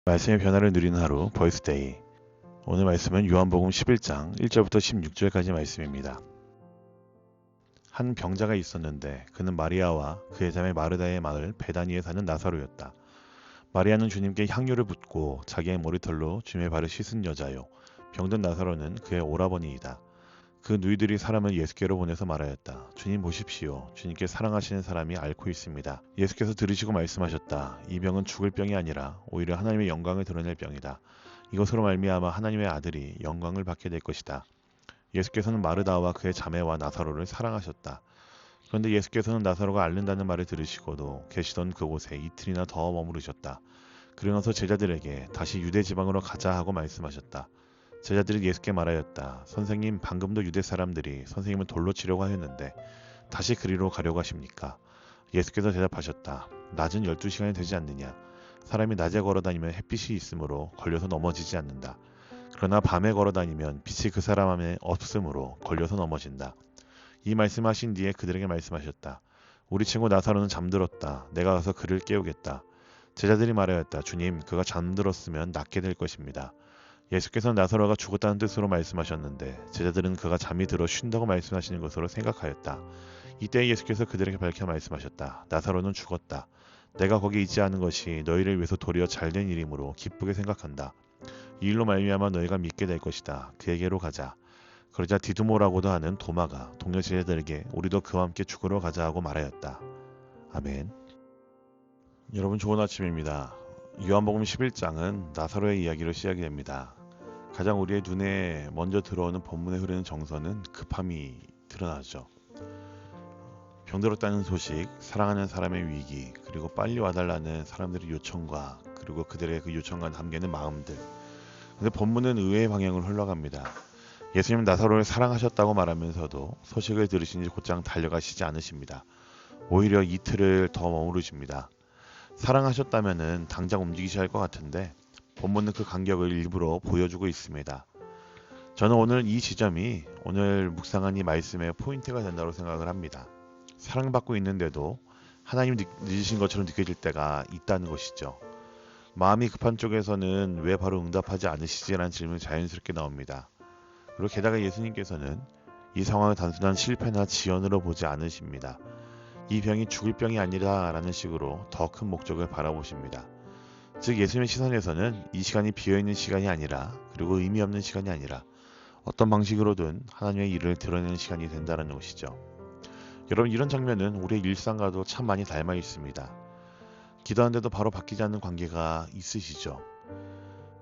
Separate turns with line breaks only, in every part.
말씀의 변화를 누리는 하루 보이스데이. 오늘 말씀은 요한복음 11장 1절부터 16절까지 말씀입니다. 한 병자가 있었는데 그는 마리아와 그의 자매 마르다의 마을 베다니에 사는 나사로였다. 마리아는 주님께 향유를 붓고 자기의 머리털로 주님의 발을 씻은 여자요. 병든 나사로는 그의 오라버니이다. 그 누이들이 사람을 예수께로 보내서 말하였다. 주님 보십시오. 주님께 사랑하시는 사람이 앓고 있습니다. 예수께서 들으시고 말씀하셨다. 이 병은 죽을 병이 아니라 오히려 하나님의 영광을 드러낼 병이다. 이것으로 말미암아 하나님의 아들이 영광을 받게 될 것이다. 예수께서는 마르다와 그의 자매와 나사로를 사랑하셨다. 그런데 예수께서는 나사로가 앓는다는 말을 들으시고도 계시던 그곳에 이틀이나 더 머무르셨다. 그러면서 제자들에게 다시 유대 지방으로 가자 하고 말씀하셨다. 제자들이 예수께 말하였다. 선생님, 방금도 유대 사람들이 선생님을 돌로 치려고 하였는데 다시 그리로 가려고 하십니까? 예수께서 대답하셨다. 낮은 12시간이 되지 않느냐? 사람이 낮에 걸어다니면 햇빛이 있으므로 걸려서 넘어지지 않는다. 그러나 밤에 걸어다니면 빛이 그 사람 안에 없으므로 걸려서 넘어진다. 이 말씀하신 뒤에 그들에게 말씀하셨다. 우리 친구 나사로는 잠들었다. 내가 가서 그를 깨우겠다. 제자들이 말하였다. 주님, 그가 잠들었으면 낫게 될 것입니다. 예수께서는 나사로가 죽었다는 뜻으로 말씀하셨는데 제자들은 그가 잠이 들어 쉰다고 말씀하시는 것으로 생각하였다. 이때 예수께서 그들에게 밝혀 말씀하셨다. 나사로는 죽었다. 내가 거기 있지 않은 것이 너희를 위해서 도리어 잘된 일이므로 기쁘게 생각한다. 이 일로 말미암아 너희가 믿게 될 것이다. 그에게로 가자. 그러자 디두모라고도 하는 도마가 동료 제자들에게 우리도 그와 함께 죽으러 가자 하고 말하였다. 아멘. 여러분 좋은 아침입니다. 요한복음 11장은 나사로의 이야기로 시작이 됩니다. 가장 우리의 눈에 먼저 들어오는 본문에 흐르는 정서는 급함이 드러나죠. 병들었다는 소식, 사랑하는 사람의 위기, 그리고 빨리 와달라는 사람들의 요청과 그리고 그들의 그 요청과 담기는 마음들. 근데 본문은 의외의 방향으로 흘러갑니다. 예수님은 나사로를 사랑하셨다고 말하면서도 소식을 들으신 지 곧장 달려가시지 않으십니다. 오히려 이틀을 더 머무르십니다. 사랑하셨다면은 당장 움직이셔야 할 것 같은데 본문은 그 간격을 일부러 보여주고 있습니다. 저는 오늘 이 지점이 오늘 묵상한 이 말씀의 포인트가 된다고 생각을 합니다. 사랑받고 있는데도 하나님 늦으신 것처럼 느껴질 때가 있다는 것이죠. 마음이 급한 쪽에서는 왜 바로 응답하지 않으시지라는 질문이 자연스럽게 나옵니다. 그리고 게다가 예수님께서는 이 상황을 단순한 실패나 지연으로 보지 않으십니다. 이 병이 죽을 병이 아니라 라는 식으로 더 큰 목적을 바라보십니다. 즉 예수님의 시선에서는 이 시간이 비어있는 시간이 아니라 그리고 의미 없는 시간이 아니라 어떤 방식으로든 하나님의 일을 드러내는 시간이 된다는 것이죠. 여러분 이런 장면은 우리의 일상과도 참 많이 닮아 있습니다. 기도하는데도 바로 바뀌지 않는 관계가 있으시죠.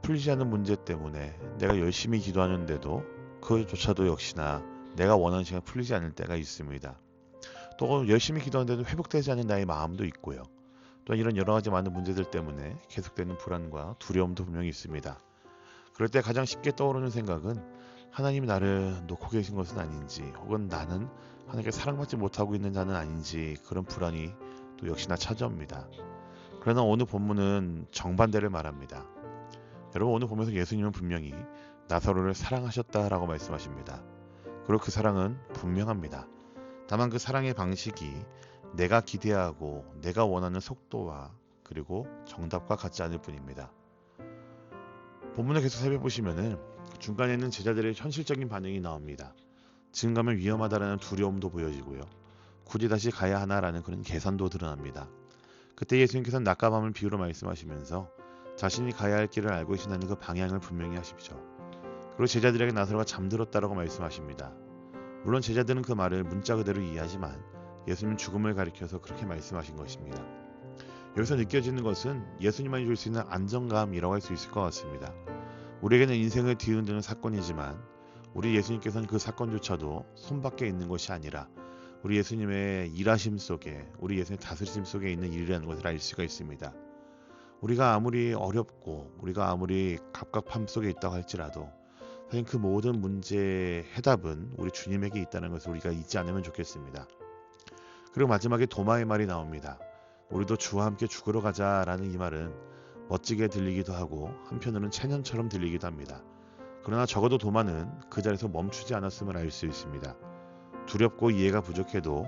풀리지 않는 문제 때문에 내가 열심히 기도하는데도 그조차도 역시나 내가 원하는 시간에 풀리지 않을 때가 있습니다. 또 열심히 기도하는데도 회복되지 않는 나의 마음도 있고요. 또 이런 여러 가지 많은 문제들 때문에 계속되는 불안과 두려움도 분명히 있습니다. 그럴 때 가장 쉽게 떠오르는 생각은 하나님이 나를 놓고 계신 것은 아닌지 혹은 나는 하나님께 사랑받지 못하고 있는 자는 아닌지 그런 불안이 또 역시나 찾아옵니다. 그러나 오늘 본문은 정반대를 말합니다. 여러분 오늘 보면서 예수님은 분명히 나사로를 사랑하셨다라고 말씀하십니다. 그리고 그 사랑은 분명합니다. 다만 그 사랑의 방식이 내가 기대하고 내가 원하는 속도와 그리고 정답과 같지 않을 뿐입니다. 본문을 계속 살펴보시면은 중간에는 제자들의 현실적인 반응이 나옵니다. 지금 가면 위험하다라는 두려움도 보여지고요. 굳이 다시 가야 하나라는 그런 계산도 드러납니다. 그때 예수님께서는 낮과 밤을 비유로 말씀하시면서 자신이 가야 할 길을 알고 계신다는 그 방향을 분명히 하십시오. 그리고 제자들에게 나사로가 잠들었다라고 말씀하십니다. 물론 제자들은 그 말을 문자 그대로 이해하지만 예수님은 죽음을 가리켜서 그렇게 말씀하신 것입니다. 여기서 느껴지는 것은 예수님만이 줄 수 있는 안정감이라고 할 수 있을 것 같습니다. 우리에게는 인생을 뒤흔드는 사건이지만 우리 예수님께서는 그 사건조차도 손밖에 있는 것이 아니라 우리 예수님의 일하심 속에 우리 예수님의 다스리심 속에 있는 일이라는 것을 알 수가 있습니다. 우리가 아무리 어렵고 우리가 아무리 갑갑함 속에 있다고 할지라도 사실 그 모든 문제의 해답은 우리 주님에게 있다는 것을 우리가 잊지 않으면 좋겠습니다. 그리고 마지막에 도마의 말이 나옵니다. 우리도 주와 함께 죽으러 가자라는 이 말은 멋지게 들리기도 하고 한편으로는 체념처럼 들리기도 합니다. 그러나 적어도 도마는 그 자리에서 멈추지 않았음을 알 수 있습니다. 두렵고 이해가 부족해도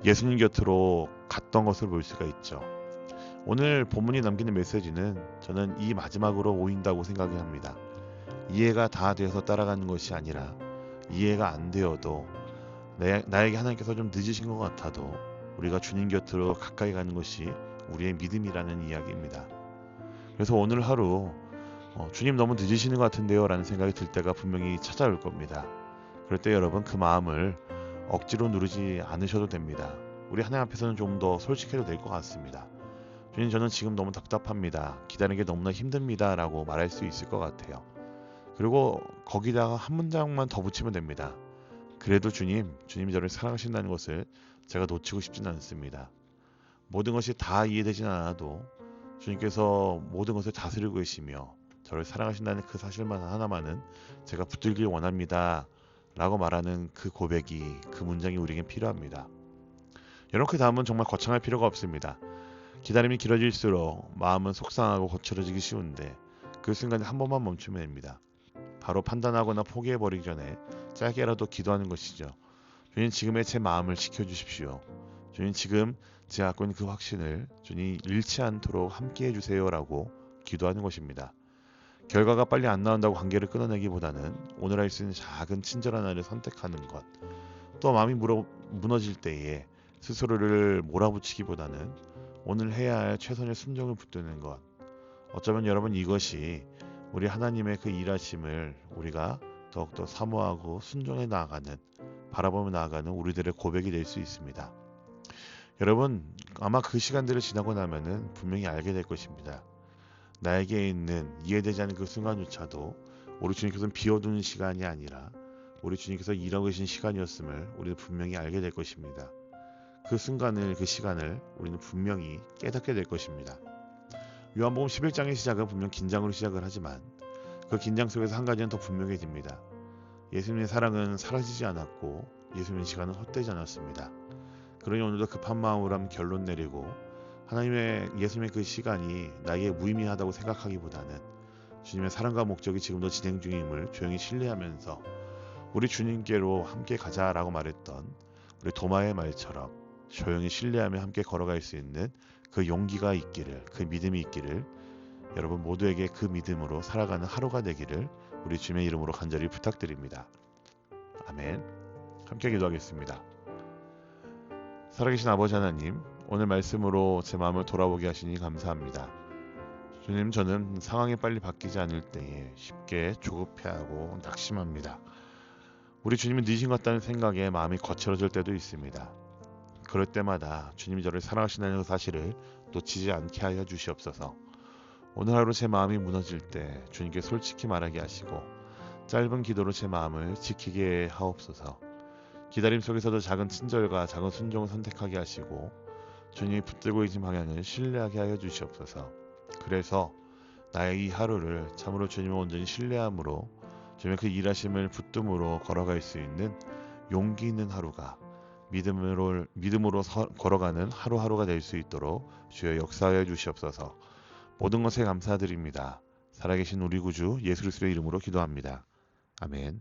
예수님 곁으로 갔던 것을 볼 수가 있죠. 오늘 본문이 남기는 메시지는 저는 이 마지막으로 모인다고 생각이 합니다. 이해가 다 되어서 따라가는 것이 아니라 이해가 안 되어도 나에게 하나님께서 좀 늦으신 것 같아도 우리가 주님 곁으로 가까이 가는 것이 우리의 믿음이라는 이야기입니다. 그래서 오늘 하루 주님 너무 늦으시는 것 같은데요 라는 생각이 들 때가 분명히 찾아올 겁니다. 그럴 때 여러분 그 마음을 억지로 누르지 않으셔도 됩니다. 우리 하나님 앞에서는 좀 더 솔직해도 될 것 같습니다. 주님, 저는 지금 너무 답답합니다. 기다리는 게 너무나 힘듭니다 라고 말할 수 있을 것 같아요. 그리고 거기다가 한 문장만 더 붙이면 됩니다. 그래도 주님이 저를 사랑하신다는 것을 제가 놓치고 싶지는 않습니다. 모든 것이 다 이해되진 않아도 주님께서 모든 것을 다스리고 계시며 저를 사랑하신다는 그 사실만 하나만은 제가 붙들길 원합니다 라고 말하는 그 고백이, 그 문장이 우리에겐 필요합니다. 여러분, 그 다음은 정말 거창할 필요가 없습니다. 기다림이 길어질수록 마음은 속상하고 거칠어지기 쉬운데 그 순간에 한 번만 멈추면 됩니다. 바로 판단하거나 포기해버리기 전에 짧게라도 기도하는 것이죠. 주님, 지금의 제 마음을 지켜주십시오. 주님, 지금 제가 갖고 있는 그 확신을 주님 잃지 않도록 함께 해주세요 라고 기도하는 것입니다. 결과가 빨리 안 나온다고 관계를 끊어내기보다는 오늘 할 수 있는 작은 친절한 하나를 선택하는 것, 또 마음이 무너질 때에 스스로를 몰아붙이기보다는 오늘 해야 할 최선의 순종을 붙드는 것, 어쩌면 여러분 이것이 우리 하나님의 그 일하심을 우리가 더욱더 사모하고 순종해 나아가는, 바라보며 나아가는 우리들의 고백이 될 수 있습니다. 여러분, 아마 그 시간들을 지나고 나면은 분명히 알게 될 것입니다. 나에게 있는 이해되지 않는 그 순간조차도 우리 주님께서는 비워두는 시간이 아니라 우리 주님께서 일하고 계신 시간이었음을 우리는 분명히 알게 될 것입니다. 그 순간을, 그 시간을 우리는 분명히 깨닫게 될 것입니다. 요한복음 11장의 시작은 분명 긴장으로 시작을 하지만 그 긴장 속에서 한 가지는 더 분명해집니다. 예수님의 사랑은 사라지지 않았고 예수님의 시간은 헛되지 않았습니다. 그러니 오늘도 급한 마음으로 한번 결론 내리고 예수님의 그 시간이 나에게 무의미하다고 생각하기보다는 주님의 사랑과 목적이 지금도 진행 중임을 조용히 신뢰하면서 우리 주님께로 함께 가자라고 말했던 우리 도마의 말처럼 조용히 신뢰하며 함께 걸어갈 수 있는 그 용기가 있기를, 그 믿음이 있기를, 여러분 모두에게 그 믿음으로 살아가는 하루가 되기를 우리 주님의 이름으로 간절히 부탁드립니다. 아멘. 함께 기도하겠습니다. 살아계신 아버지 하나님, 오늘 말씀으로 제 마음을 돌아보게 하시니 감사합니다. 주님, 저는 상황이 빨리 바뀌지 않을 때에 쉽게 조급해하고 낙심합니다. 우리 주님이 늦은 것 같다는 생각에 마음이 거칠어질 때도 있습니다. 그럴 때마다 주님이 저를 사랑하신다는 사실을 놓치지 않게 하여 주시옵소서. 오늘 하루 제 마음이 무너질 때 주님께 솔직히 말하게 하시고 짧은 기도로 제 마음을 지키게 하옵소서. 기다림 속에서도 작은 친절과 작은 순종을 선택하게 하시고 주님이 붙들고 계신 방향을 신뢰하게 하여 주시옵소서. 그래서 나의 이 하루를 참으로 주님을 온전히 신뢰함으로 주님의 그 일하심을 붙듦으로 걸어갈 수 있는 용기 있는 하루가 믿음으로 걸어가는 하루하루가 될 수 있도록 주여 역사하여 주시옵소서. 모든 것에 감사드립니다. 살아계신 우리 구주 예수 그리스도의 이름으로 기도합니다. 아멘.